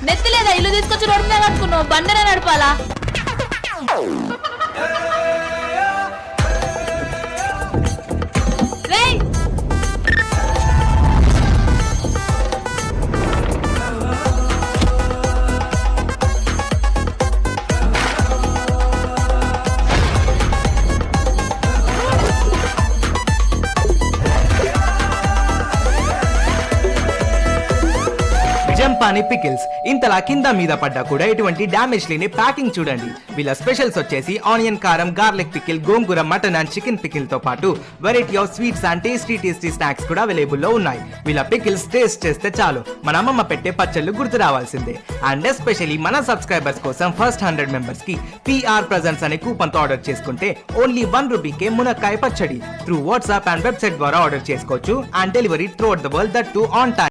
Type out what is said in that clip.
నెత్తి లేదా ఇల్లు తీసుకొచ్చి రోడ్డు మీద కట్టుకున్నావు, బండనే నడపాలా? జంపాని పికిల్స్ ఇంతలా కింద మీద పడ్డా కూడా ఎటువంటి డ్యామేజ్ లేని ప్యాకింగ్ చూడండి. వీళ్ళ స్పెషల్స్ వచ్చేసి ఆనియన్ కారం, garlic pickle, gongura, mutton and chicken pickle తో పాటు variety of sweets and tasty snacks కూడా అవైలబుల్ లో ఉన్నాయి. వీళ్ళ పికిల్స్ టేస్ట్ చేస్తే చాలు మన అమ్మమ్మ పెట్టే పచ్చళ్ళు గుర్తు రావాల్సిందే. అండ్ ఎస్పెషల్లీ మన సబ్స్క్రైబర్స్ కోసం ఫస్ట్ 100 మెంబర్స్ కి PR Presents అనే కూపన్ తో ఆర్డర్ చేసుకుంటే ఓన్లీ ₹1కే మునక్కాయ పచ్చడి త్రూ వాట్సాప్ అండ్ వెబ్సైట్ ద్వారా ఆర్డర్ చేసుకోవచ్చు. And delivery through out the world, that to on time.